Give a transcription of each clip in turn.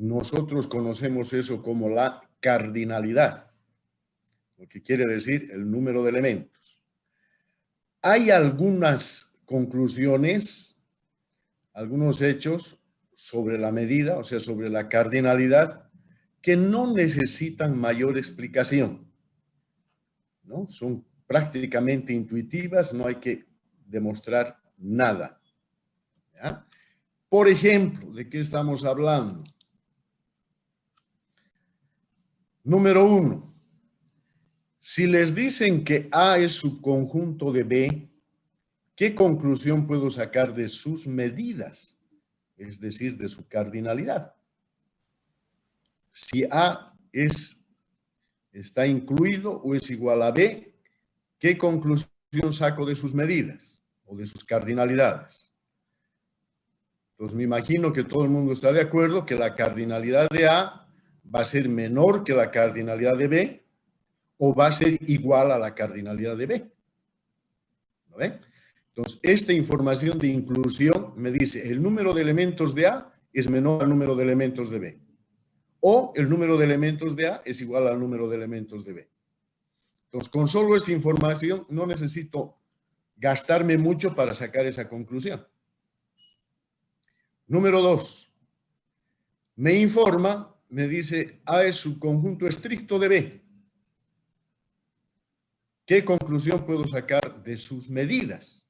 nosotros conocemos eso como la cardinalidad, lo que quiere decir el número de elementos. Hay algunas conclusiones, algunos hechos sobre la medida, o sea, sobre la cardinalidad, que no necesitan mayor explicación, ¿no? Son prácticamente intuitivas, no hay que demostrar nada, ¿ya? Por ejemplo, ¿de qué estamos hablando? Número 1. Si les dicen que A es subconjunto de B, ¿qué conclusión puedo sacar de sus medidas? Es decir, de su cardinalidad. Si A está incluido o es igual a B, ¿qué conclusión saco de sus medidas o de sus cardinalidades? Entonces me imagino que todo el mundo está de acuerdo que la cardinalidad de A va a ser menor que la cardinalidad de B o va a ser igual a la cardinalidad de B. ¿Lo ven? Entonces, esta información de inclusión me dice el número de elementos de A es menor al número de elementos de B. O el número de elementos de A es igual al número de elementos de B. Entonces, con solo esta información no necesito gastarme mucho para sacar esa conclusión. Número 2. Me informa, me dice A es subconjunto estricto de B. ¿Qué conclusión puedo sacar de sus medidas?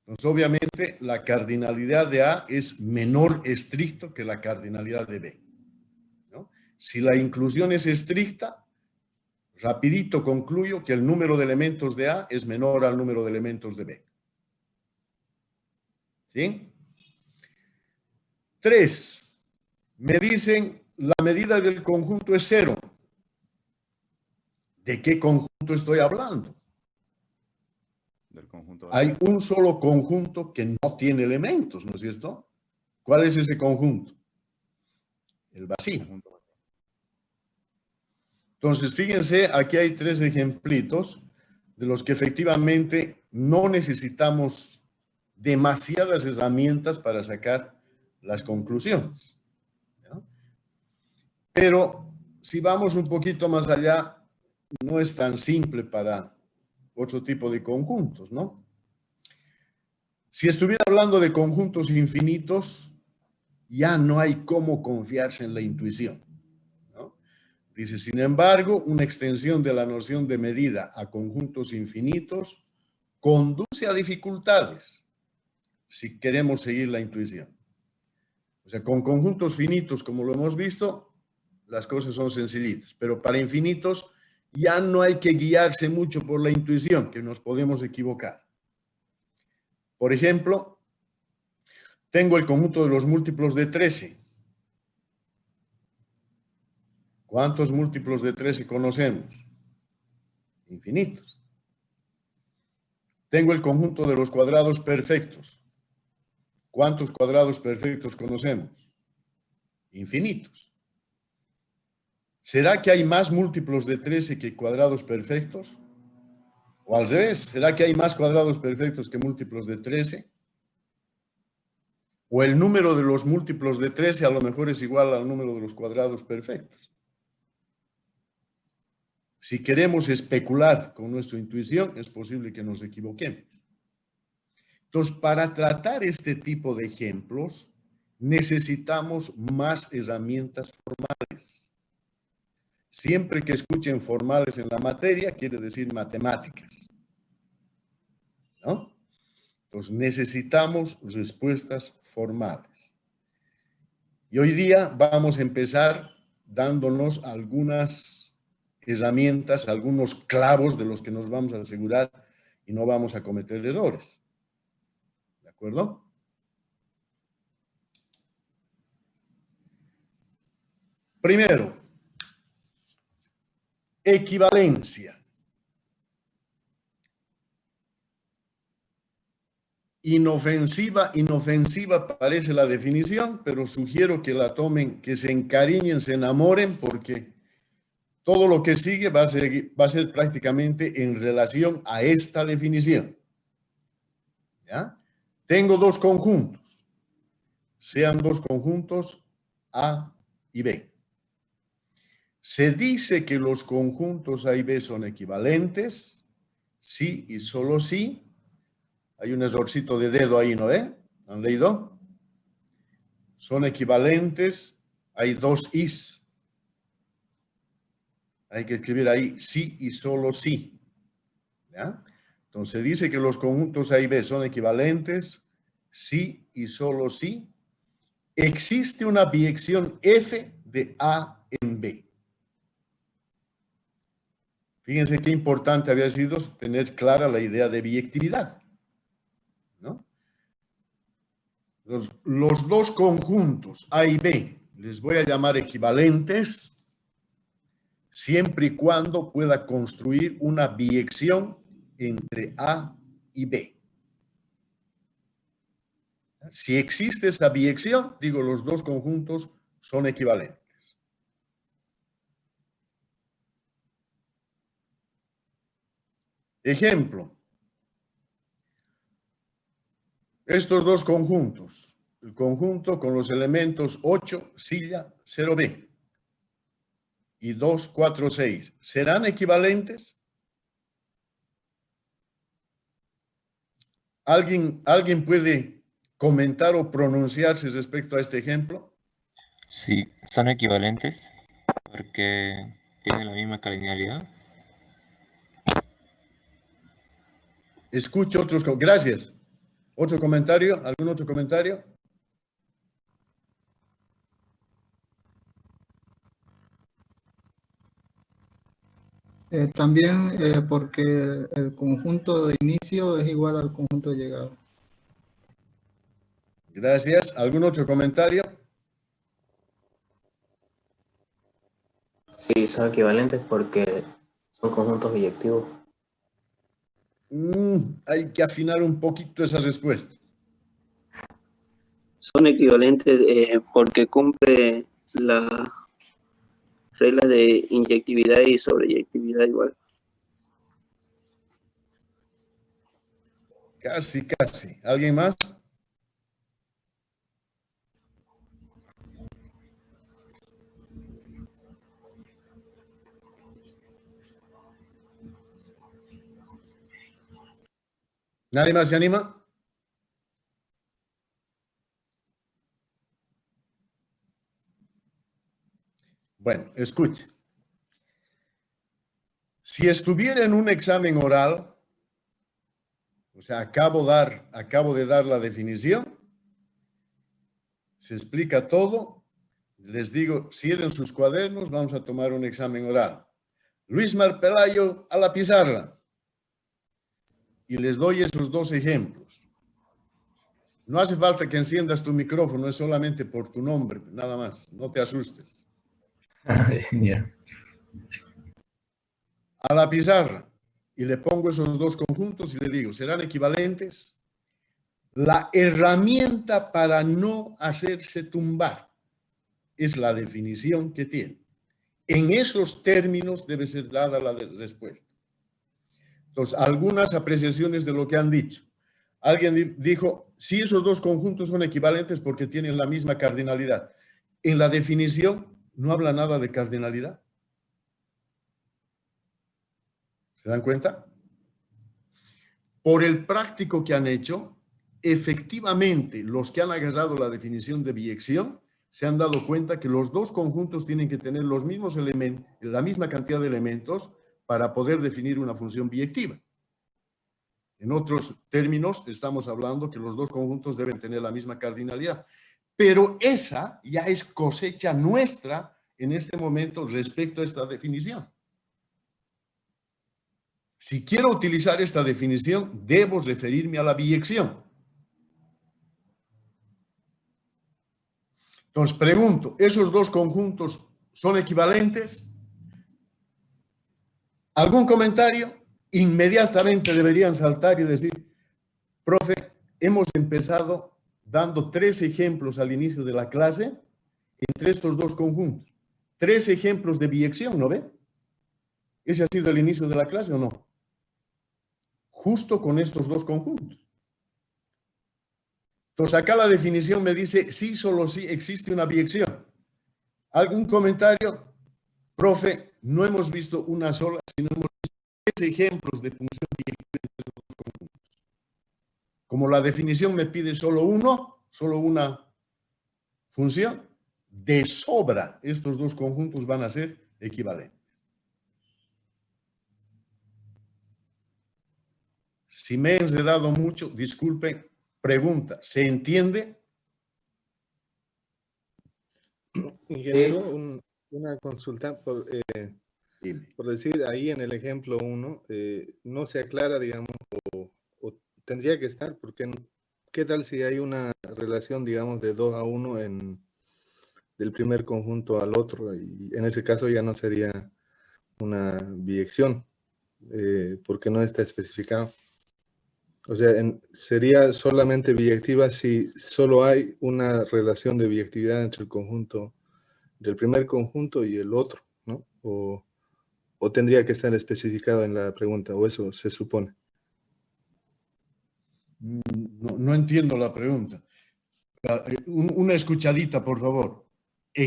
Entonces, obviamente, la cardinalidad de A es menor estricto que la cardinalidad de B, ¿no? Si la inclusión es estricta, rapidito concluyo que el número de elementos de A es menor al número de elementos de B. ¿Sí? 3. Me dicen la medida del conjunto es 0. ¿De qué conjunto estoy hablando? Del conjunto. Hay un solo conjunto que no tiene elementos, ¿no es cierto? ¿Cuál es ese conjunto? El vacío. Entonces, fíjense, aquí hay 3 ejemplitos de los que efectivamente no necesitamos demasiadas herramientas para sacar las conclusiones, ¿no? Pero si vamos un poquito más allá, no es tan simple para otro tipo de conjuntos, ¿no? Si estuviera hablando de conjuntos infinitos, ya no hay cómo confiarse en la intuición, ¿no? Dice, sin embargo, una extensión de la noción de medida a conjuntos infinitos conduce a dificultades si queremos seguir la intuición. O sea, con conjuntos finitos, como lo hemos visto, las cosas son sencillitas, pero para infinitos ya no hay que guiarse mucho por la intuición, que nos podemos equivocar. Por ejemplo, tengo el conjunto de los múltiplos de 13. ¿Cuántos múltiplos de 13 conocemos? Infinitos. Tengo el conjunto de los cuadrados perfectos. ¿Cuántos cuadrados perfectos conocemos? Infinitos. ¿Será que hay más múltiplos de 13 que cuadrados perfectos? O al revés, ¿será que hay más cuadrados perfectos que múltiplos de 13? O el número de los múltiplos de 13 a lo mejor es igual al número de los cuadrados perfectos. Si queremos especular con nuestra intuición, es posible que nos equivoquemos. Entonces, para tratar este tipo de ejemplos, necesitamos más herramientas formales. Siempre que escuchen formales en la materia, quiere decir matemáticas, ¿no? Entonces, necesitamos respuestas formales. Y hoy día vamos a empezar dándonos algunas herramientas, algunos clavos de los que nos vamos a asegurar y no vamos a cometer errores. ¿De acuerdo? Primero, equivalencia. Inofensiva parece la definición, pero sugiero que la tomen, que se encariñen, se enamoren, porque todo lo que sigue va a ser prácticamente en relación a esta definición. ¿Ya? Tengo 2 conjuntos. sean dos conjuntos A y B. Se dice que los conjuntos A y B son equivalentes, sí y solo sí. Hay un errorcito de dedo ahí, ¿no ve? ¿Han leído? Son equivalentes, hay dos is. Hay que escribir ahí sí y solo sí. ¿Ya? Entonces dice que los conjuntos A y B son equivalentes, sí y solo sí. Existe una biyección F de A en B. Fíjense qué importante había sido tener clara la idea de biyectividad, ¿no? Los dos conjuntos A y B les voy a llamar equivalentes siempre y cuando pueda construir una biyección entre A y B. Si existe esa biyección, digo, los dos conjuntos son equivalentes. Ejemplo. Estos dos conjuntos, el conjunto con los elementos 8, silla, 0B y 2, 4, 6, ¿serán equivalentes? ¿Alguien puede comentar o pronunciarse respecto a este ejemplo? Sí, son equivalentes porque tienen la misma cardinalidad. Escucho otros. Gracias. ¿Otro comentario? ¿Algún otro comentario? También porque el conjunto de inicio es igual al conjunto de llegada. Gracias. ¿Algún otro comentario? Sí, son equivalentes porque son conjuntos biyectivos. Hay que afinar un poquito esa respuesta. Son equivalentes porque cumple las reglas de inyectividad y sobreyectividad igual. Casi, casi. ¿Alguien más? ¿Nadie más se anima? Bueno, escuche. Si estuviera en un examen oral, o sea, acabo de dar la definición, se explica todo, les digo, cierren sus cuadernos, vamos a tomar un examen oral. Luis Mar Pelayo a la pizarra. Y les doy esos dos ejemplos. No hace falta que enciendas tu micrófono, es solamente por tu nombre, nada más, no te asustes. Yeah. A la pizarra y le pongo esos dos conjuntos y le digo, ¿serán equivalentes? La herramienta para no hacerse tumbar es la definición que tiene. En esos términos debe ser dada la respuesta. Entonces, algunas apreciaciones de lo que han dicho. Alguien dijo, sí, esos dos conjuntos son equivalentes porque tienen la misma cardinalidad. En la definición no habla nada de cardinalidad. ¿Se dan cuenta? Por el práctico que han hecho, efectivamente, los que han agarrado la definición de biyección se han dado cuenta que los dos conjuntos tienen que tener los mismos elementos, la misma cantidad de elementos para poder definir una función biyectiva. En otros términos, estamos hablando que los dos conjuntos deben tener la misma cardinalidad. Pero esa ya es cosecha nuestra en este momento respecto a esta definición. Si quiero utilizar esta definición, debo referirme a la biyección. Entonces, pregunto, ¿esos dos conjuntos son equivalentes? ¿Algún comentario? Inmediatamente deberían saltar y decir, profe, hemos empezado dando 3 ejemplos al inicio de la clase entre estos dos conjuntos. 3 ejemplos de biyección, ¿no ve? ¿Ese ha sido el inicio de la clase o no? Justo con estos dos conjuntos. Entonces acá la definición me dice sí, solo sí existe una biyección. ¿Algún comentario? Profe, no hemos visto una sola, sino hemos visto 3 ejemplos de función biyectiva entre los dos conjuntos. Como la definición me pide solo una función, de sobra estos dos conjuntos van a ser equivalentes. Si me he enredado mucho, disculpen, pregunta, ¿se entiende? Ingeniero, una consulta Dime. por decir ahí en el ejemplo 1, no se aclara, digamos, o tendría que estar, porque ¿qué tal si hay una relación, digamos, de 2 a 1 del primer conjunto al otro? Y en ese caso ya no sería una biyección, porque no está especificado. O sea, sería solamente biyectiva si solo hay una relación de biyectividad entre el conjunto, del primer conjunto y el otro, ¿no? O tendría que estar especificado en la pregunta, o eso se supone. No entiendo la pregunta. Una escuchadita, por favor. Lo que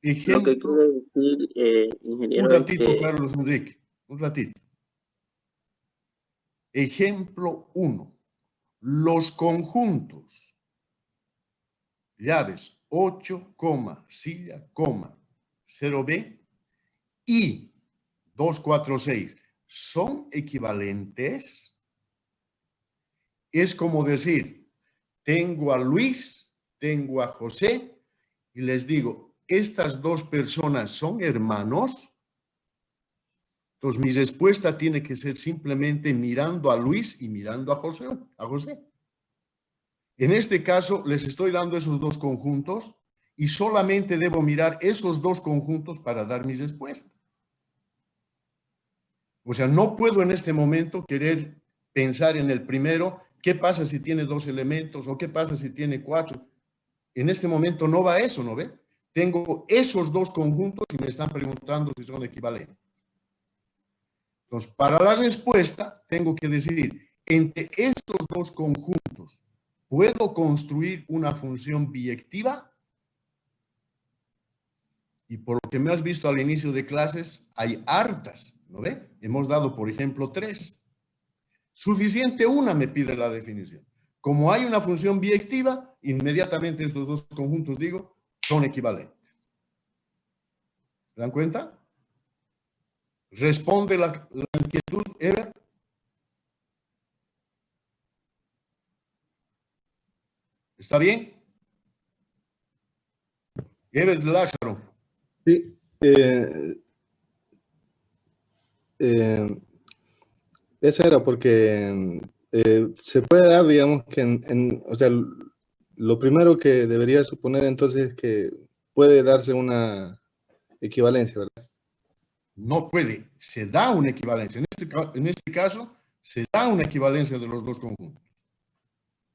Ejemplo. quiere decir, Un ingeniero, ratito, es que Carlos Enrique. Un ratito. Ejemplo 1. Los conjuntos. Llaves 8, silla, 0B y 2, 4, 6 son equivalentes. Es como decir, tengo a Luis, tengo a José y les digo, estas dos personas son hermanos. Entonces mi respuesta tiene que ser simplemente mirando a Luis y mirando a José. En este caso les estoy dando esos dos conjuntos y solamente debo mirar esos dos conjuntos para dar mi respuesta. O sea, no puedo en este momento querer pensar en el primero, ¿qué pasa si tiene 2 elementos? ¿O qué pasa si tiene 4? En este momento no va eso, ¿no ve? Tengo esos dos conjuntos y me están preguntando si son equivalentes. Entonces, para la respuesta, tengo que decidir, entre estos dos conjuntos, ¿puedo construir una función biyectiva? Y por lo que me has visto al inicio de clases, hay hartas, ¿no ve? Hemos dado, por ejemplo, 3. Suficiente una me pide la definición. Como hay una función biyectiva, inmediatamente estos dos conjuntos, digo, son equivalentes. ¿Se dan cuenta? ¿Responde la inquietud, Eva? ¿Está bien? Ever Lázaro. Sí. Esa era porque se puede dar, digamos, que o sea, lo primero que debería suponer entonces es que puede darse una equivalencia, ¿verdad? No puede, se da una equivalencia. En este caso, se da una equivalencia de los dos conjuntos.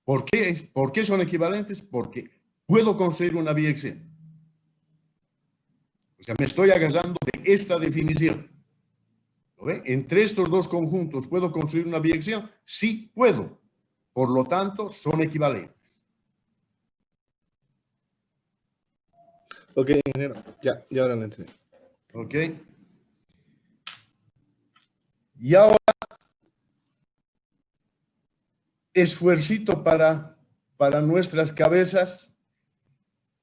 ¿Por qué son equivalentes? Porque puedo construir una biyección. O sea, me estoy agarrando de esta definición. ¿Lo ve? Entre estos dos conjuntos, ¿puedo construir una biyección? Sí, puedo. Por lo tanto, son equivalentes. Ok, ingeniero, ya ahora lo entendí. ¿Ok? Y ahora, esfuercito para nuestras cabezas,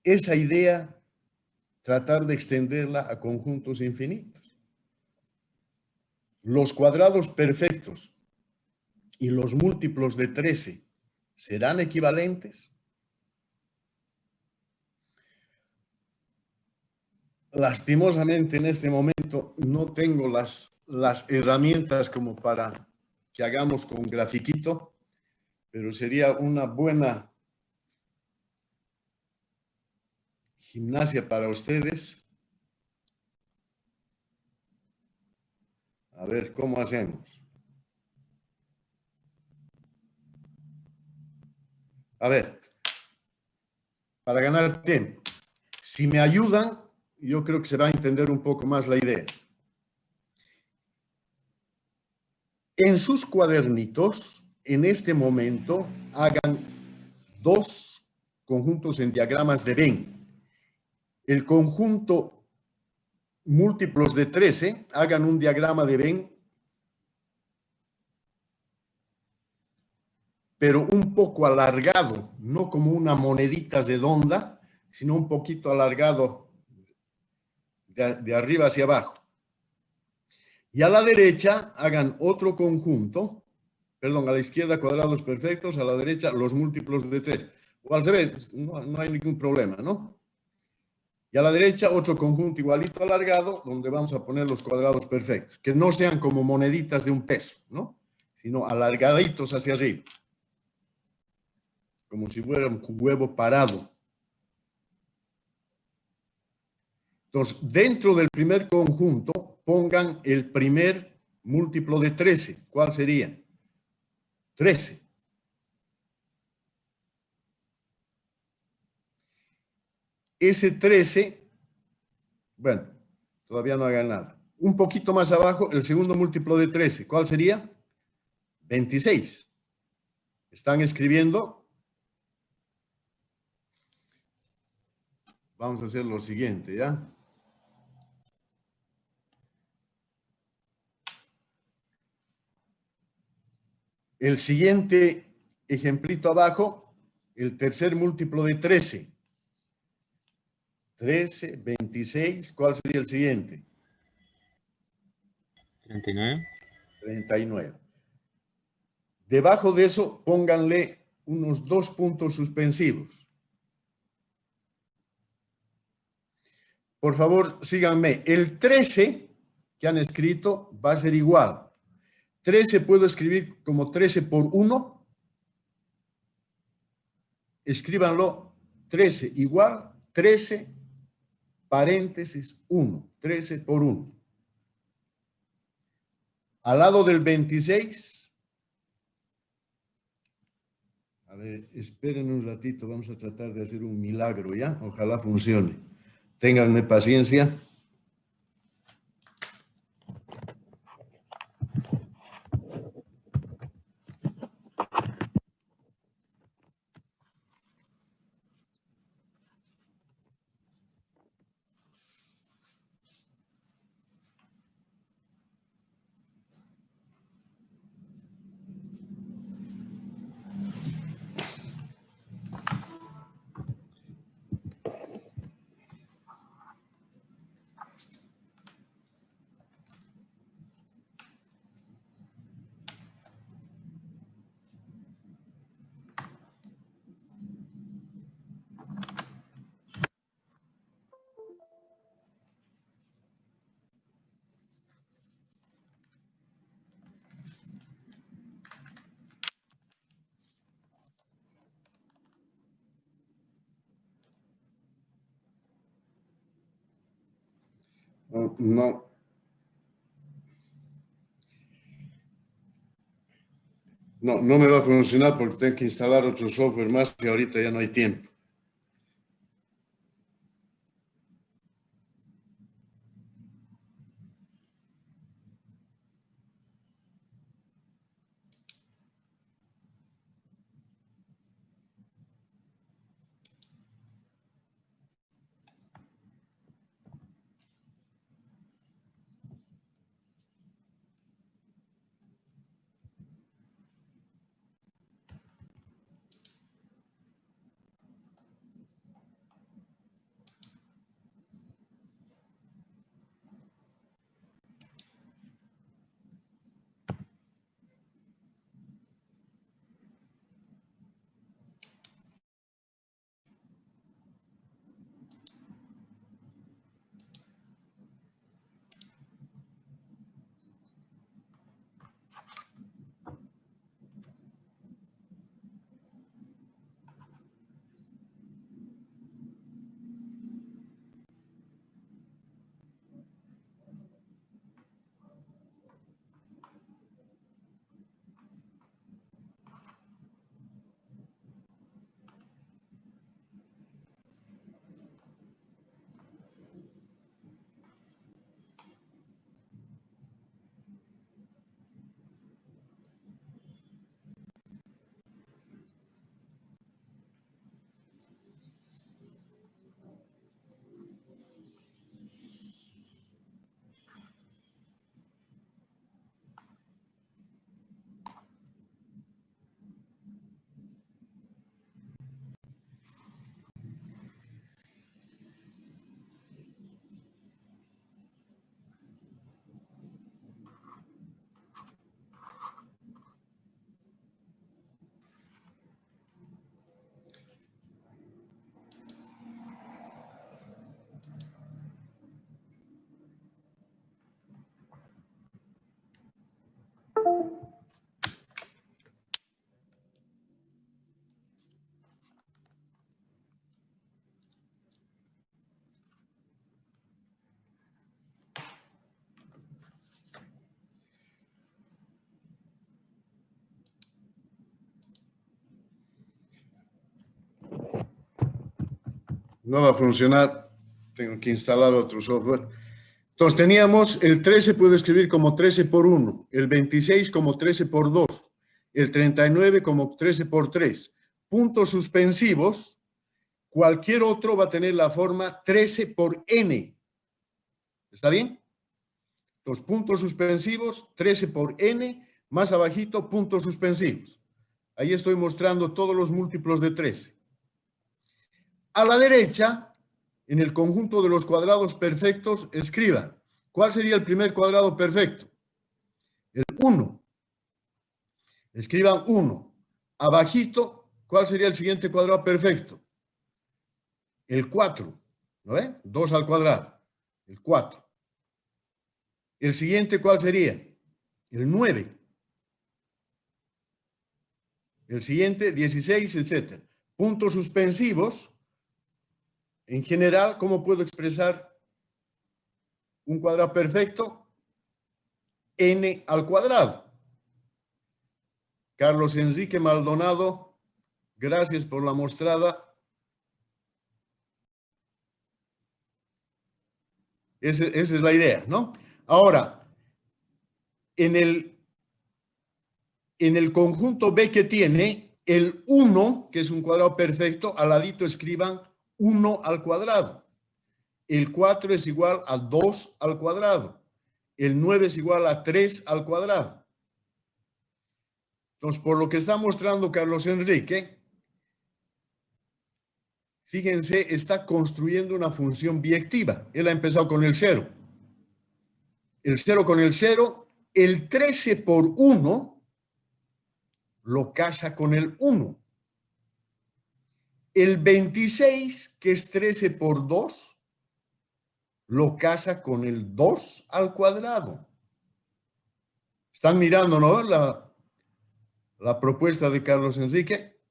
esa idea, tratar de extenderla a conjuntos infinitos. Los cuadrados perfectos y los múltiplos de 13 serán equivalentes. Lastimosamente en este momento no tengo las herramientas como para que hagamos con grafiquito, pero sería una buena gimnasia para ustedes. A ver, ¿cómo hacemos? A ver, para ganar tiempo, si me ayudan, yo creo que se va a entender un poco más la idea. En sus cuadernitos, en este momento, hagan dos conjuntos en diagramas de Venn. El conjunto múltiplos de 13, hagan un diagrama de Venn, pero un poco alargado, no como una monedita redonda, sino un poquito alargado de arriba hacia abajo. Y a la derecha hagan otro conjunto, perdón, a la izquierda cuadrados perfectos, a la derecha los múltiplos de 3. O al revés, no hay ningún problema, ¿no? Y a la derecha otro conjunto igualito alargado, donde vamos a poner los cuadrados perfectos, que no sean como moneditas de un peso, ¿no? Sino alargaditos hacia arriba, como si fuera un huevo parado. Entonces, dentro del primer conjunto, pongan el primer múltiplo de 13. ¿Cuál sería? 13. Ese 13, bueno, todavía no hagan nada. Un poquito más abajo, el segundo múltiplo de 13. ¿Cuál sería? 26. ¿Están escribiendo? Vamos a hacer lo siguiente, ¿ya? El siguiente ejemplito abajo, el tercer múltiplo de 13. 13, 26, ¿cuál sería el siguiente? 39. 39. Debajo de eso, pónganle unos 2 puntos suspensivos. Por favor, síganme. El 13 que han escrito va a ser igual. 13 puedo escribir como 13 por 1. Escríbanlo 13 igual 13 paréntesis 1. 13 por 1. Al lado del 26. A ver, esperen un ratito. Vamos a tratar de hacer un milagro, ¿ya? Ojalá funcione. Ténganme paciencia. No. No me va a funcionar porque tengo que instalar otro software más y ahorita ya no hay tiempo. No va a funcionar. Tengo que instalar otro software. Entonces teníamos el 13 puedo escribir como 13 por 1, el 26 como 13 por 2, el 39 como 13 por 3. Puntos suspensivos, cualquier otro va a tener la forma 13 por n. ¿Está bien? Los puntos suspensivos, 13 por n, más abajito, puntos suspensivos. Ahí estoy mostrando todos los múltiplos de 13. A la derecha, en el conjunto de los cuadrados perfectos, escriban. ¿Cuál sería el primer cuadrado perfecto? El 1. Escriban 1. Abajito, ¿cuál sería el siguiente cuadrado perfecto? El 4. ¿No ven? 2 al cuadrado. El 4. El siguiente, ¿cuál sería? El 9. El siguiente, 16, etc. Puntos suspensivos. En general, ¿cómo puedo expresar un cuadrado perfecto? N al cuadrado. Carlos Enrique Maldonado, gracias por la mostrada. Esa es la idea, ¿no? Ahora, en el conjunto B que tiene, el 1, que es un cuadrado perfecto, al ladito escriban 1 al cuadrado. El 4 es igual a 2 al cuadrado. El 9 es igual a 3 al cuadrado. Entonces, por lo que está mostrando Carlos Enrique, fíjense, está construyendo una función biyectiva. Él ha empezado con el 0. El 0 con el 0, el 13 por 1 lo casa con el 1. El 26, que es 13 por 2, lo casa con el 2 al cuadrado. Están mirando, ¿no? La propuesta de Carlos Enrique.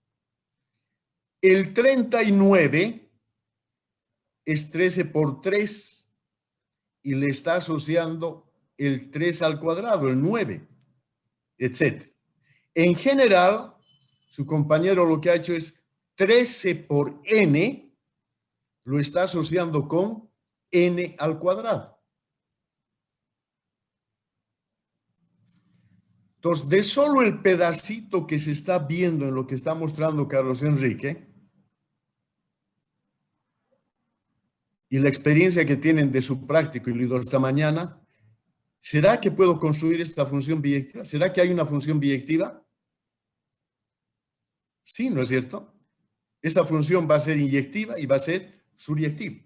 El 39 es 13 por 3 y le está asociando el 3 al cuadrado, el 9, etc. En general, su compañero lo que ha hecho es 13 por n, lo está asociando con n al cuadrado. Entonces, de solo el pedacito que se está viendo en lo que está mostrando Carlos Enrique y la experiencia que tienen de su práctico y lo ido esta mañana, ¿será que puedo construir esta función biyectiva? ¿Será que hay una función biyectiva? Sí, ¿no es cierto? Esta función va a ser inyectiva y va a ser suryectiva.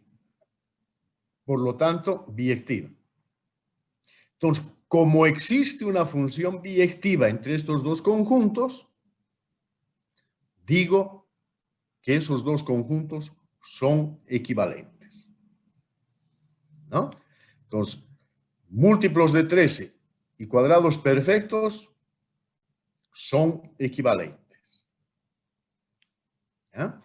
Por lo tanto, biyectiva. Entonces, como existe una función biyectiva entre estos dos conjuntos, digo que esos dos conjuntos son equivalentes. ¿No? Entonces, múltiplos de 13 y cuadrados perfectos son equivalentes. ¿Ya?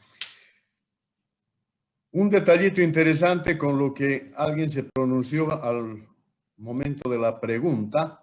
Un detallito interesante con lo que alguien se pronunció al momento de la pregunta.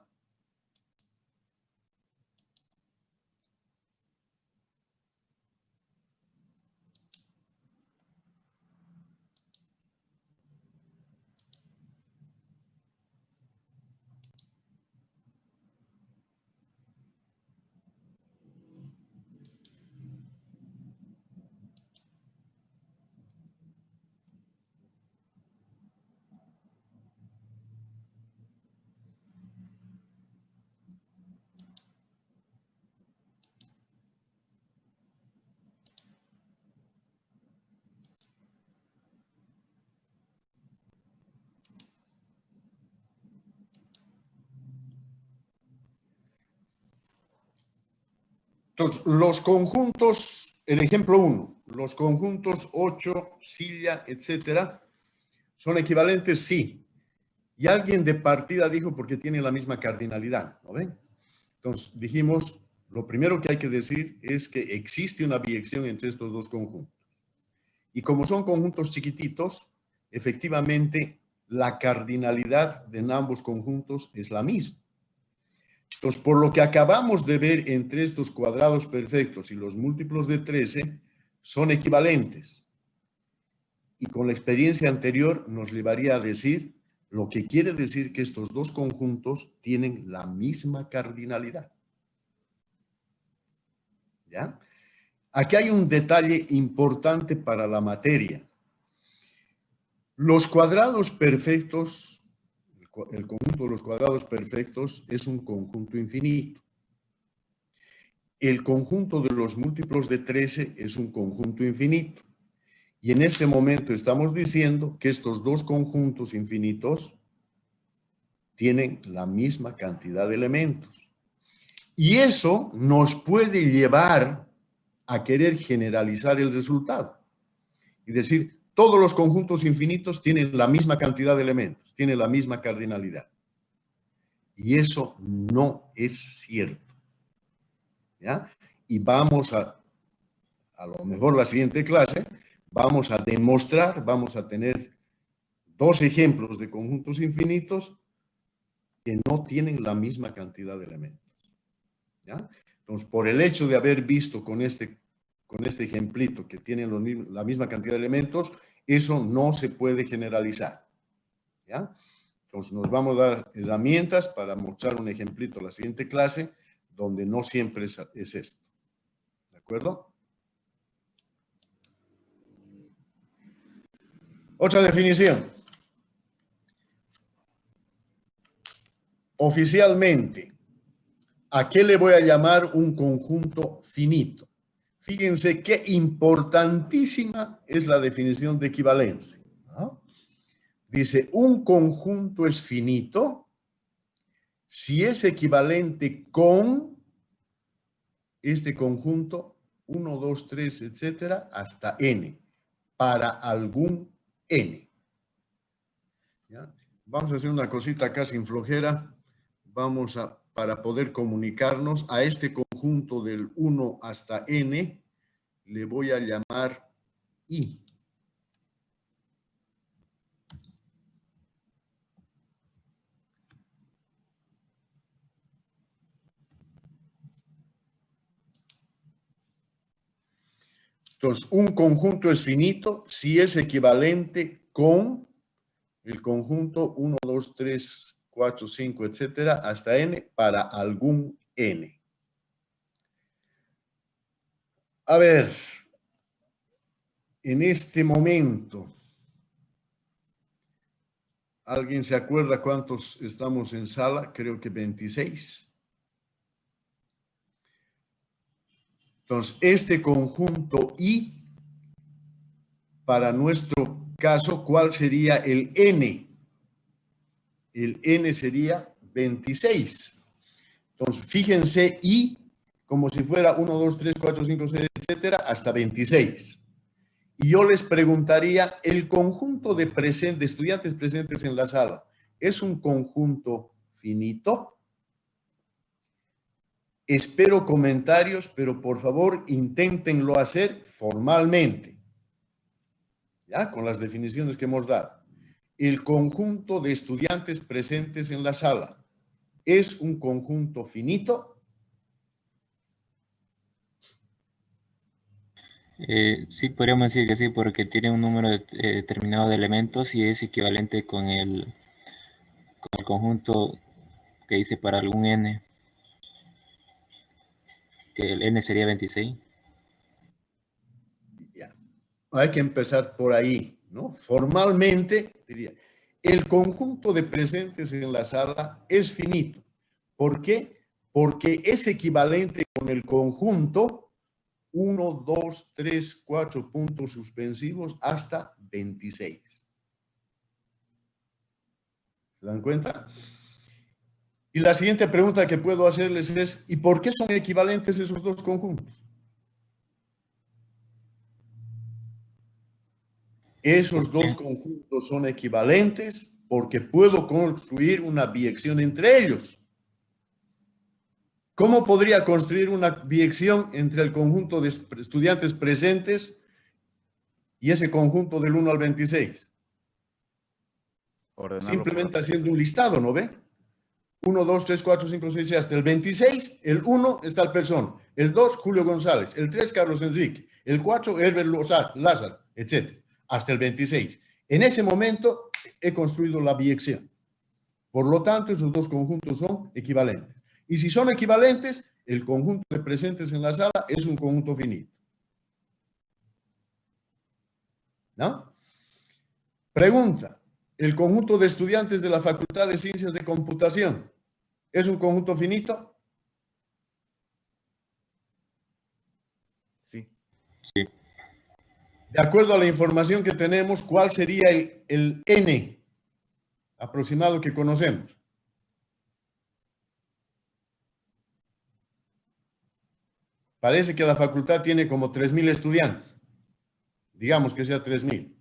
Entonces, los conjuntos, el ejemplo 1, los conjuntos 8, silla, etcétera, ¿son equivalentes? Sí. Y alguien de partida dijo porque tienen la misma cardinalidad, ¿no ven? Entonces, dijimos, lo primero que hay que decir es que existe una biyección entre estos dos conjuntos. Y como son conjuntos chiquititos, efectivamente, la cardinalidad de ambos conjuntos es la misma. Entonces, por lo que acabamos de ver entre estos cuadrados perfectos y los múltiplos de 13, son equivalentes. y con la experiencia anterior nos llevaría a decir lo que quiere decir que estos dos conjuntos tienen la misma cardinalidad. ¿Ya? Aquí hay un detalle importante para la materia. Los cuadrados perfectos, el conjunto de los cuadrados perfectos es un conjunto infinito. El conjunto de los múltiplos de 13 es un conjunto infinito. Y en este momento estamos diciendo que estos dos conjuntos infinitos tienen la misma cantidad de elementos. Y eso nos puede llevar a querer generalizar el resultado. Y decir, todos los conjuntos infinitos tienen la misma cantidad de elementos, tienen la misma cardinalidad. Y eso no es cierto. ¿Ya? Y vamos a lo mejor la siguiente clase, vamos a demostrar, vamos a tener dos ejemplos de conjuntos infinitos que no tienen la misma cantidad de elementos. ¿Ya? Entonces, por el hecho de haber visto con este ejemplito que tienen la misma cantidad de elementos, eso no se puede generalizar. ¿Ya? Entonces, nos vamos a dar herramientas para mostrar un ejemplito en la siguiente clase, donde no siempre es esto. ¿De acuerdo? Otra definición. Oficialmente, ¿a qué le voy a llamar un conjunto finito? Fíjense qué importantísima es la definición de equivalencia, ¿no? Dice, un conjunto es finito si es equivalente con este conjunto 1, 2, 3, etcétera, hasta n, para algún n. ¿Ya? Vamos a hacer una cosita acá sin flojera. Vamos a, para poder comunicarnos a este conjunto del 1 hasta n, le voy a llamar I. Entonces, un conjunto es finito si es equivalente con el conjunto 1, 2, 3, 4, 5, etcétera, hasta n para algún n. A ver, en este momento, ¿alguien se acuerda cuántos estamos en sala? Creo que 26. Entonces, este conjunto I, para nuestro caso, ¿cuál sería el n? El n sería 26. Entonces, fíjense I como si fuera 1, 2, 3, 4, 5, 6, etcétera, hasta 26. Y yo les preguntaría, ¿el conjunto de estudiantes presentes en la sala es un conjunto finito? Espero comentarios, pero por favor inténtenlo hacer formalmente, ¿ya? Con las definiciones que hemos dado. El conjunto de estudiantes presentes en la sala es un conjunto finito. Sí, podríamos decir que sí, porque tiene un número determinado de elementos y es equivalente con el conjunto que dice para algún n, que el n sería 26. Ya. Hay que empezar por ahí, ¿no? Formalmente, diría, el conjunto de presentes en la sala es finito. ¿Por qué? Porque es equivalente con el conjunto 1, 2, 3, 4 puntos suspensivos hasta 26. ¿Se dan cuenta? Y la siguiente pregunta que puedo hacerles es, ¿y por qué son equivalentes esos dos conjuntos? Esos dos conjuntos son equivalentes porque puedo construir una biyección entre ellos. ¿Cómo podría construir una biyección entre el conjunto de estudiantes presentes y ese conjunto del 1 al 26? Simplemente haciendo un listado, ¿no ve? 1, 2, 3, 4, 5, 6, 7, hasta el 26, el 1 está el Persón, el 2, Julio González, el 3, Carlos Enrique, el 4, Herbert Lázaro, etc. hasta el 26. En ese momento he construido la biyección. Por lo tanto, esos dos conjuntos son equivalentes. Y si son equivalentes, el conjunto de presentes en la sala es un conjunto finito. ¿No? Pregunta. ¿El conjunto de estudiantes de la Facultad de Ciencias de Computación es un conjunto finito? Sí. Sí. De acuerdo a la información que tenemos, ¿cuál sería el n aproximado que conocemos? Parece que la facultad tiene como 3.000 estudiantes. Digamos que sea 3.000.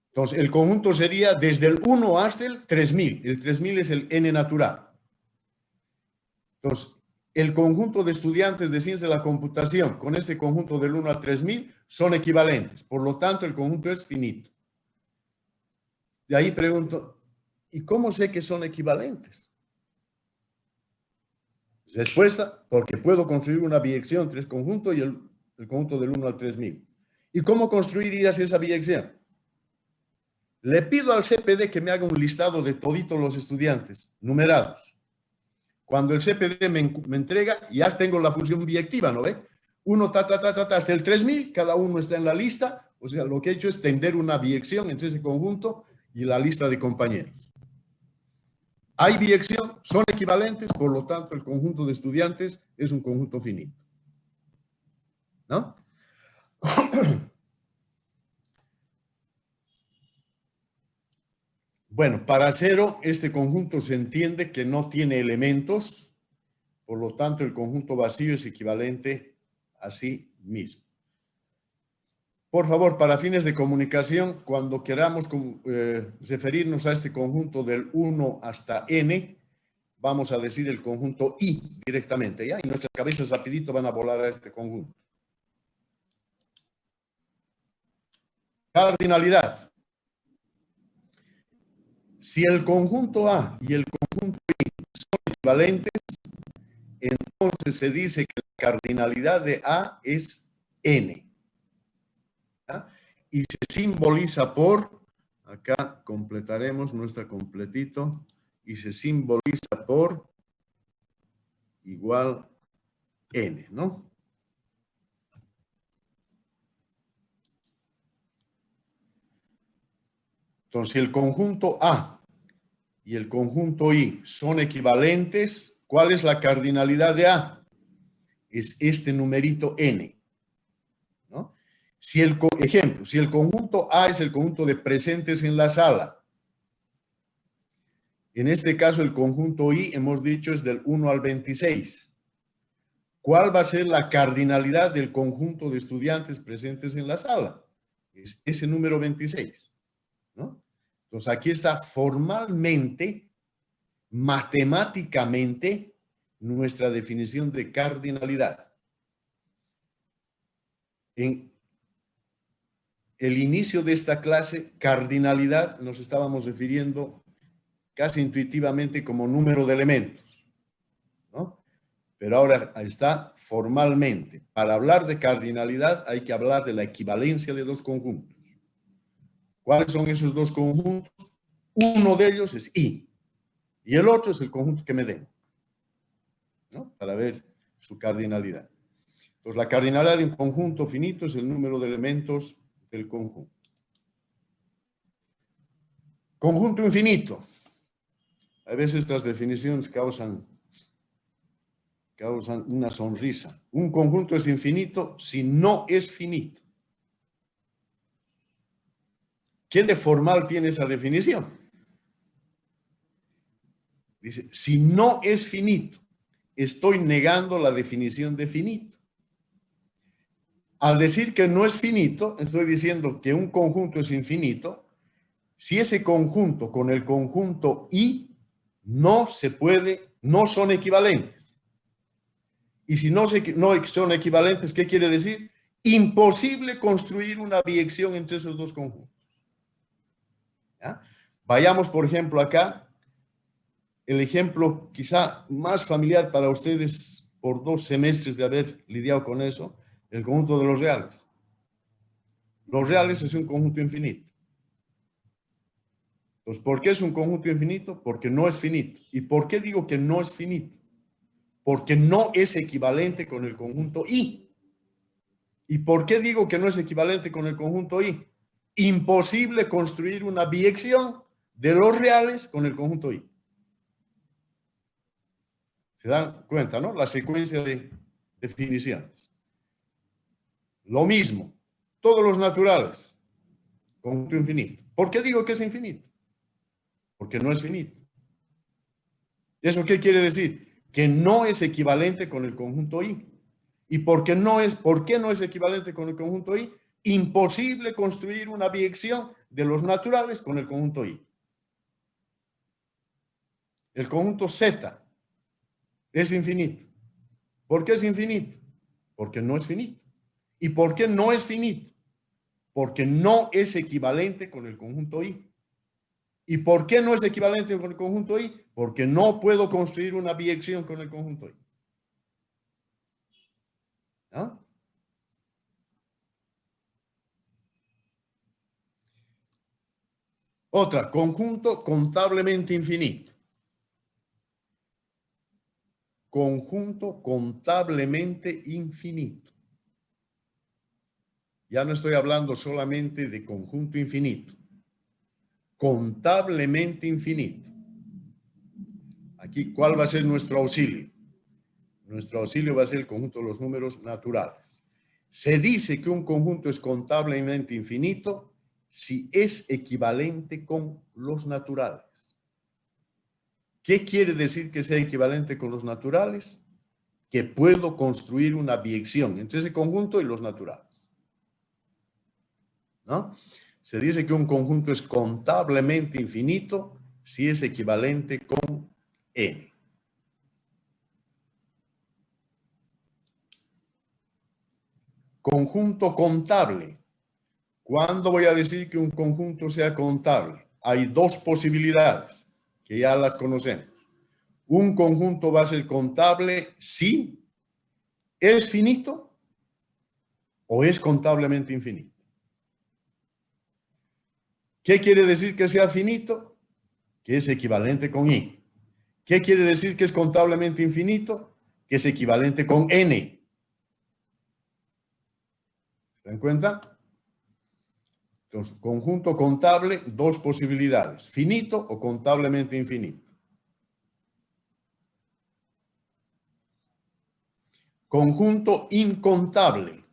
Entonces, el conjunto sería desde el 1 hasta el 3.000. El 3.000 es el n natural. Entonces, el conjunto de estudiantes de ciencias de la computación con este conjunto del 1 a 3.000 son equivalentes. Por lo tanto, el conjunto es finito. De ahí pregunto, ¿y cómo sé que son equivalentes? Respuesta, porque puedo construir una biyección entre el conjunto y el conjunto del 1 al 3.000. ¿Y cómo construirías esa biyección? Le pido al CPD que me haga un listado de toditos los estudiantes, numerados. Cuando el CPD me entrega, ya tengo la función biyectiva, ¿no ve? Uno, hasta el 3.000, cada uno está en la lista. O sea, lo que he hecho es tender una biyección entre ese conjunto y la lista de compañeros. Hay biyección, son equivalentes, por lo tanto, el conjunto de estudiantes es un conjunto finito. ¿No? Bueno, para cero, este conjunto se entiende que no tiene elementos, por lo tanto, el conjunto vacío es equivalente a sí mismo. Por favor, para fines de comunicación, cuando queramos referirnos a este conjunto del 1 hasta n, vamos a decir el conjunto I directamente, ¿ya? Y nuestras cabezas rapidito van a volar a este conjunto. Cardinalidad. Si el conjunto A y el conjunto I son equivalentes, entonces se dice que la cardinalidad de A es n. ¿Ya? Y se simboliza por, acá completaremos nuestra completito, y se simboliza por igual n, ¿no? Entonces, si el conjunto A y el conjunto I son equivalentes, ¿cuál es la cardinalidad de A? Es este numerito n, ¿no? Si ejemplo, si el conjunto A es el conjunto de presentes en la sala, en este caso el conjunto I, hemos dicho, es del 1 al 26. ¿Cuál va a ser la cardinalidad del conjunto de estudiantes presentes en la sala? Es ese número 26, ¿no? Entonces aquí está formalmente, matemáticamente, nuestra definición de cardinalidad. En el inicio de esta clase, cardinalidad nos estábamos refiriendo casi intuitivamente como número de elementos, ¿no? Pero ahora está formalmente. Para hablar de cardinalidad hay que hablar de la equivalencia de dos conjuntos. ¿Cuáles son esos dos conjuntos? Uno de ellos es I y el otro es el conjunto que me den, ¿no? Para ver su cardinalidad. Entonces, la cardinalidad de un conjunto finito es el número de elementos del conjunto. Conjunto infinito. A veces estas definiciones causan una sonrisa. Un conjunto es infinito si no es finito. ¿Qué de formal tiene esa definición? Dice, si no es finito, estoy negando la definición de finito. Al decir que no es finito, estoy diciendo que un conjunto es infinito si ese conjunto con el conjunto I no son equivalentes. Y si no son equivalentes, ¿qué quiere decir? Imposible construir una biyección entre esos dos conjuntos. ¿Ya? Vayamos, por ejemplo, acá, el ejemplo quizá más familiar para ustedes por 2 semestres de haber lidiado con eso, el conjunto de los reales. Los reales es un conjunto infinito. Entonces, ¿por qué es un conjunto infinito? Porque no es finito. ¿Y por qué digo que no es finito? Porque no es equivalente con el conjunto I. ¿Y por qué digo que no es equivalente con el conjunto I? Imposible construir una biyección de los reales con el conjunto I. ¿Se dan cuenta, no? La secuencia de definiciones. Lo mismo, todos los naturales, conjunto infinito. ¿Por qué digo que es infinito? Porque no es finito. ¿Eso qué quiere decir? Que no es equivalente con el conjunto I. ¿Y por qué no es equivalente con el conjunto I? Imposible construir una biyección de los naturales con el conjunto I. El conjunto Z es infinito. ¿Por qué es infinito? Porque no es finito. ¿Y por qué no es finito? Porque no es equivalente con el conjunto I. ¿Y por qué no es equivalente con el conjunto I? Porque no puedo construir una biyección con el conjunto I. ¿Ah? Otra, conjunto contablemente infinito. Conjunto contablemente infinito. Ya no estoy hablando solamente de conjunto infinito. Contablemente infinito. Aquí, ¿cuál va a ser nuestro auxilio? Nuestro auxilio va a ser el conjunto de los números naturales. Se dice que un conjunto es contablemente infinito si es equivalente con los naturales. ¿Qué quiere decir que sea equivalente con los naturales? Que puedo construir una biyección entre ese conjunto y los naturales. ¿No? Se dice que un conjunto es contablemente infinito si es equivalente con n. Conjunto contable. ¿Cuándo voy a decir que un conjunto sea contable? Hay dos posibilidades que ya las conocemos. Un conjunto va a ser contable si es finito o es contablemente infinito. ¿Qué quiere decir que sea finito? Que es equivalente con i. ¿Qué quiere decir que es contablemente infinito? Que es equivalente con n. ¿Se dan cuenta? Entonces, conjunto contable, dos posibilidades. Finito o contablemente infinito. Conjunto incontable.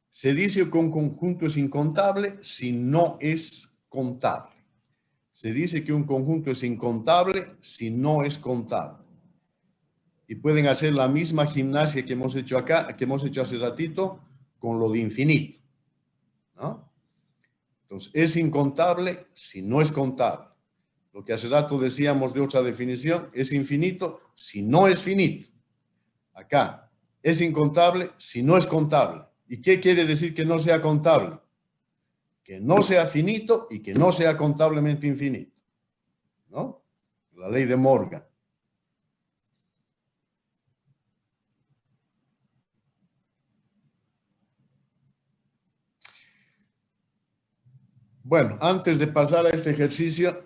Se dice que un conjunto es incontable si no es contable. Se dice que un conjunto es incontable si no es contable. Y pueden hacer la misma gimnasia que hemos hecho acá, que hemos hecho hace ratito, con lo de infinito, ¿no? Entonces, es incontable si no es contable. Lo que hace rato decíamos de otra definición, es infinito si no es finito. Acá, es incontable si no es contable. ¿Y qué quiere decir que no sea contable? Que no sea finito y que no sea contablemente infinito, ¿no? La ley de Morgan. Bueno, antes de pasar a este ejercicio,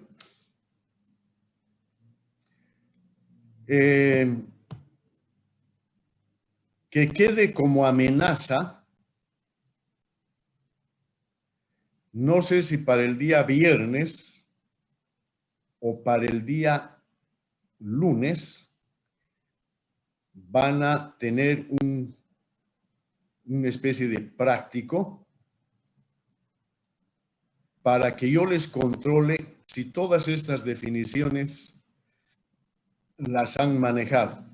que quede como amenaza, no sé si para el día viernes o para el día lunes van a tener una especie de práctico para que yo les controle si todas estas definiciones las han manejado.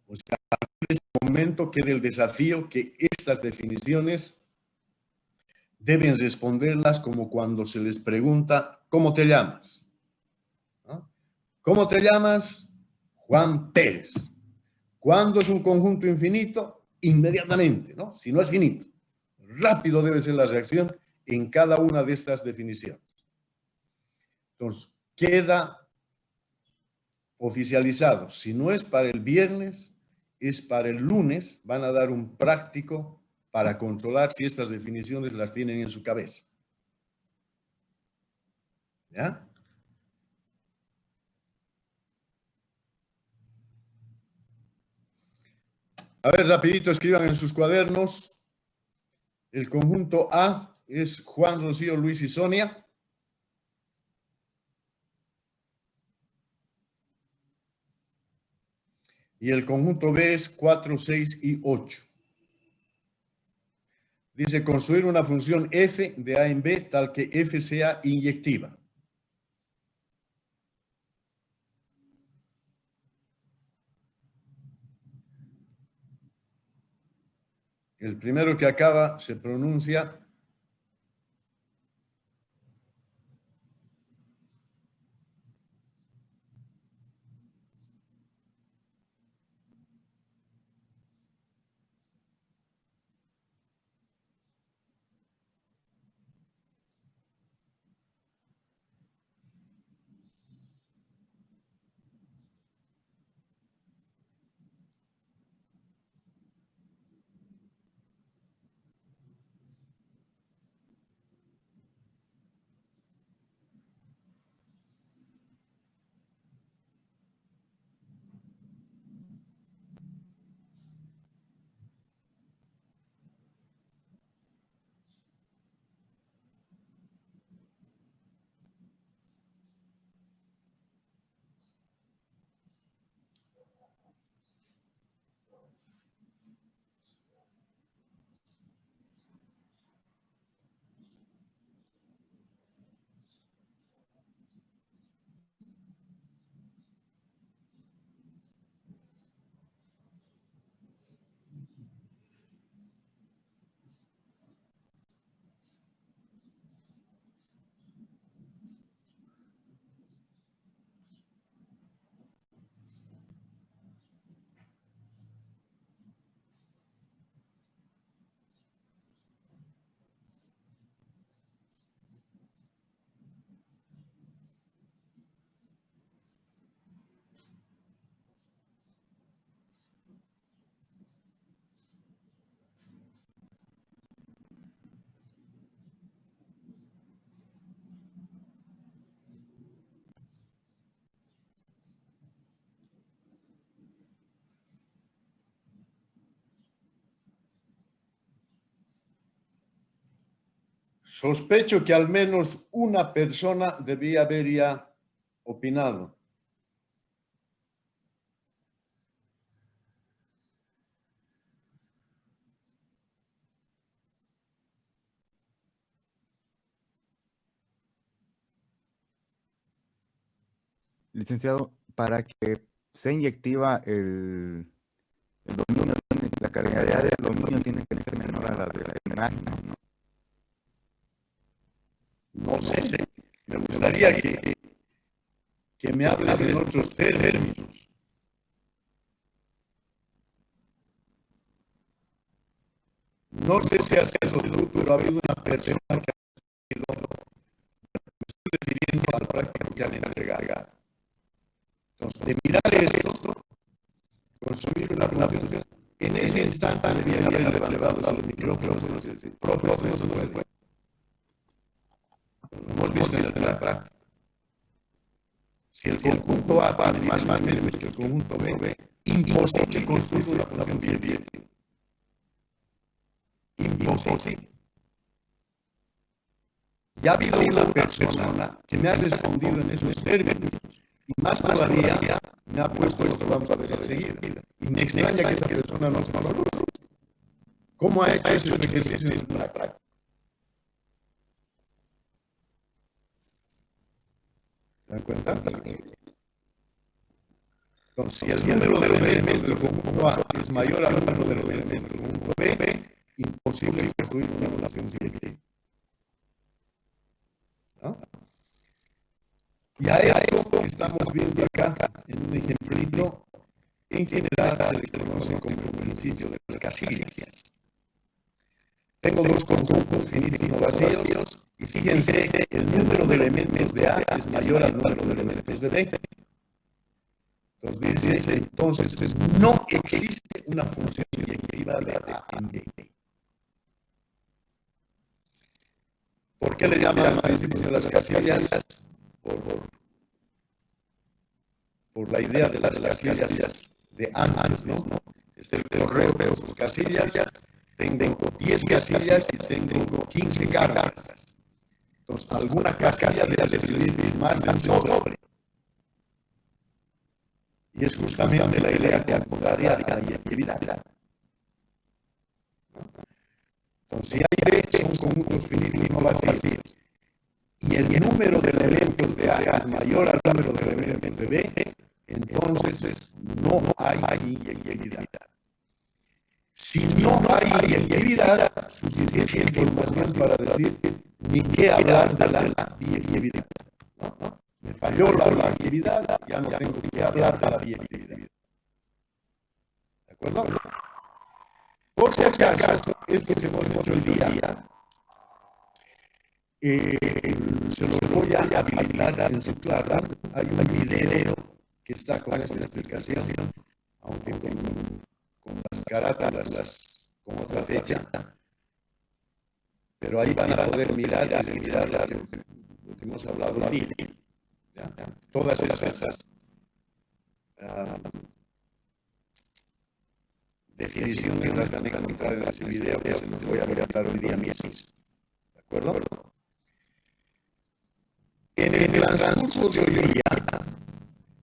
O sea, en este momento queda el desafío que estas definiciones deben responderlas como cuando se les pregunta, ¿cómo te llamas? ¿No? ¿Cómo te llamas? Juan Pérez. ¿Cuándo es un conjunto infinito? Inmediatamente, ¿no? Si no es finito. Rápido debe ser la reacción en cada una de estas definiciones. Entonces, queda oficializado. Si no es para el viernes, es para el lunes. Van a dar un práctico para controlar si estas definiciones las tienen en su cabeza. ¿Ya? A ver, rapidito, escriban en sus cuadernos. El conjunto A es Juan, Rocío, Luis y Sonia. Y el conjunto B es 4, 6 y 8. Dice construir una función f de A en B tal que f sea inyectiva. El primero que acaba se pronuncia sospecho que al menos una persona debía haber ya opinado. Licenciado, para que sea inyectiva el dominio, la carga de área del dominio tiene que ser menor a la de la imagen, ¿no? No sé, me gustaría que me hables en otros términos. No sé si has sido tú, pero ha habido una persona que ha sido, me estoy refiriendo al práctico que han entregado. Entonces, de mirar esto, construir una función, en ese instante debía haber levantado los micrófonos y decir, profe, eso no se puede. Lo hemos visto en la práctica. Si el conjunto A tiene más términos que el conjunto B, imposible construir una función bien. Imposible. Ya ha habido una persona que me ha respondido en esos términos y más todavía me ha puesto esto, vamos a ver enseguida. Y me extraña que esta persona no se lo. ¿Cómo ha hecho ese ejercicio en la práctica? ¿Se dan cuenta? Entonces, si el número de elementos del conjunto A es mayor al número de elementos del conjunto B, imposible construir una función directiva. ¿No? Y a esto que estamos viendo acá en un ejemplito, en general se le conoce como el principio de las casillas. Tengo dos conjuntos finitos vacíos y fíjense, el número de elementos de A es mayor al número de elementos de B. Entonces no existe una función directiva de A en B. ¿Por qué le llaman principio de las casillas? Por la idea de las casillas de antes, ¿no? El correo con sus casillas, tengo 10 casillas y tengo 15 cargas. Entonces, alguna casilla debe recibir más de un sobre. Y es justamente la idea contraria a la efectividad. Entonces, si hay B, son conjuntos finitos no vacíos. Y el número de elementos de A es mayor al número de elementos de B, entonces no hay inyectividad. Si no hay inyectividad, suficiente información para decir ni qué hablar de la inyectividad. Me falló la inyectividad, ya no tengo que hablar de la inyectividad. ¿De acuerdo? Por si acaso, esto que hemos hecho el día, se lo voy a habilitar en su clase. Hay un video que está con esta explicación, aunque con las carátulas con otra fecha, pero ahí van a poder mirar lo que hemos hablado hoy. Todas esas definiciones las van a encontrar en ese video que se los voy a habilitar hoy día mismo. ¿De acuerdo? En el transcurso de hoy día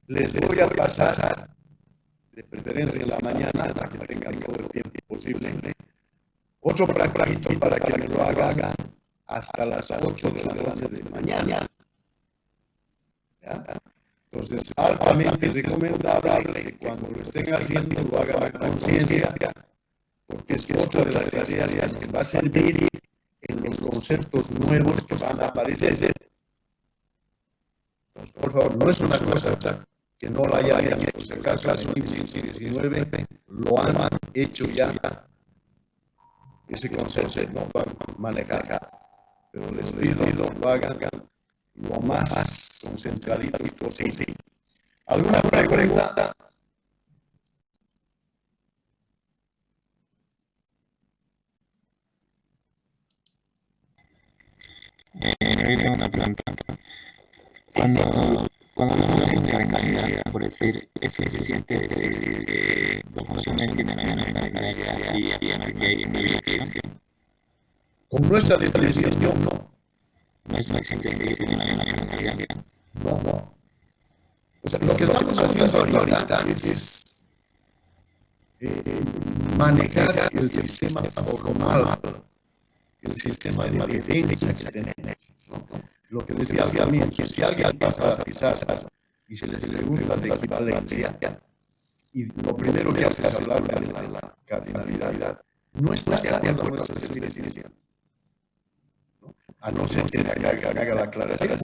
les voy a pasar, de preferencia en la mañana, para que tengan todo el tiempo posible, 8 prácticos para que me lo hagan hasta las 8 de la noche de mañana. ¿Ya? Entonces, altamente recomendable que cuando lo estén haciendo lo hagan a conciencia, porque es otra de las tareas que va a servir en los conceptos nuevos que van a aparecer. Entonces, por favor, no es una cosa que no la hayan hecho. En el caso de 19 lo han hecho ya. Ese concepto no van a manejar. Pero les pido lo hagan lo más concentraditos posible. ¿Alguna pregunta? Tengo una pregunta. Cuando hablamos de carnalidad, por decir, es suficiente decir dos funciones tienen la misma carnalidad y afirmar que hay una bilación. Con nuestra definición, no. No es suficiente decir que tienen la misma carnalidad. No. O sea, lo que estamos haciendo ahorita es manejar el sistema formal, el sistema de defensa que tenemos, ¿no? Lo que decía también, que si alguien pasa a pisar y se les pregunta de equivalencia, y lo primero que hace es hablar de la cardinalidad, no está de acuerdo con esa definición, ¿no? A no ser que haga la aclaración.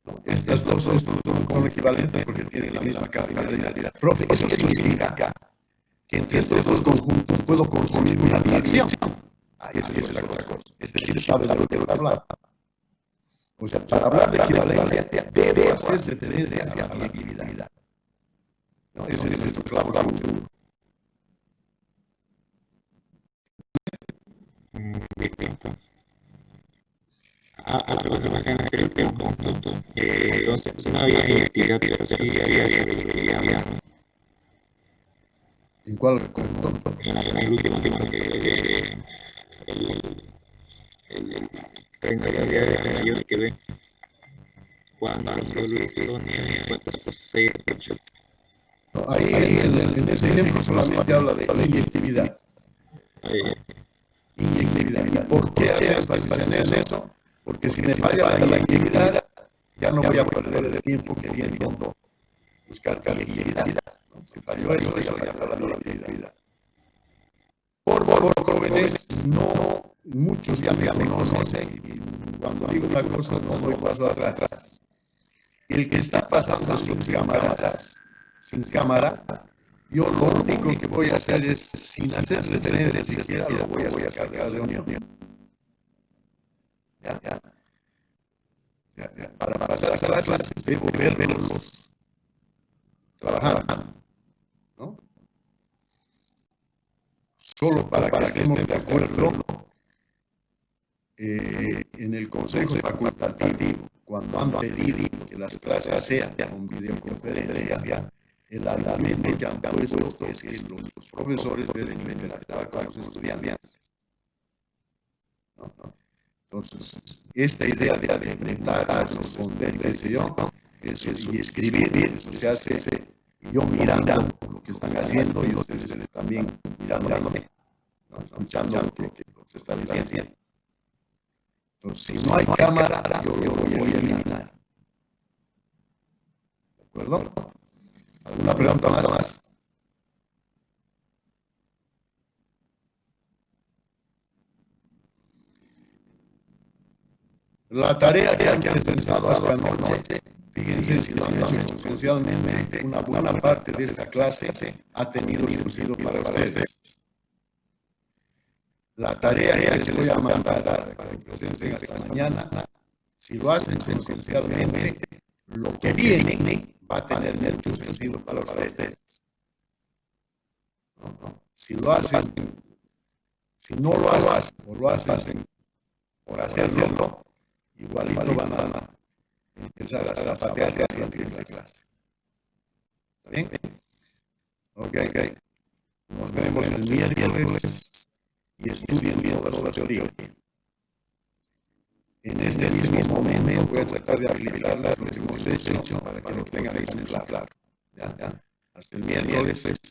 ¿No? Estas dos son equivalentes porque tienen la misma cardinalidad. Profe, eso significa que entre estos dos conjuntos puedo construir una bilación. Eso es otra cosa. Este sí sabe de lo que está hablando. O sea, para hablar de equivalencia debe hacer referencia a la bilación. ¿No? Ese es nuestro clavo seguro. Distinto. Entre el conjunto. Entonces, no había actividad, pero sí había probabilidad. ¿En cuál conjunto? En el último tema que el de mayor que ve cuando solo Sonia encuentra 6 hechos. Ahí en ese ejemplo solamente habla de inyectividad. Inyectividad. ¿Y por qué hacer énfasis en eso? Porque si me falla la inyectividad, ya no voy a perder el tiempo queriendo buscar la inyectividad. Si falló eso, ya falla la inyectividad. Por favor, jóvenes, no, muchos ya me conocen y cuando digo una cosa no doy paso atrás. El que está pasando sin cámara, yo lo único que voy a hacer es, sin hacer referencia siquiera, lo voy a sacar de la reunión. Ya. Para pasar a las clases debo verlos trabajando, ¿no? Solo para que estemos de acuerdo en el Consejo Facultativo, cuando han pedido que las clases sean con videoconferencia, el argumento que han puesto es que los profesores deben interactuar con los estudiantes. Entonces, esta idea de preguntar, responder, qué sé yo, y escribir, eso se hace yo mirando lo que están haciendo y ustedes también mirándome, ¿no? Escuchando lo que se está diciendo. Entonces, si no hay cámara, yo lo voy a eliminar. ¿De acuerdo? ¿Alguna pregunta más? La tarea que han presentado hasta anoche, fíjense si lo han hecho consensualmente, una buena parte de esta clase ha tenido sentido para ustedes. La tarea que les voy a mandar para que lo presenten hasta mañana, si lo hacen consensualmente, lo que viene va a tener mucho sentido para ustedes. Si lo hacen, si no lo hacen o lo hacen por hacerlo, igualito van a empezar a zapatear en la clase. ¿Está bien? Ok. Nos vemos el miércoles y estudien toda la teoría. En este mismo momento voy a tratar de aplicar lo que hemos hecho para que lo tengan ejemplar. ¿Ya? Hasta el miércoles.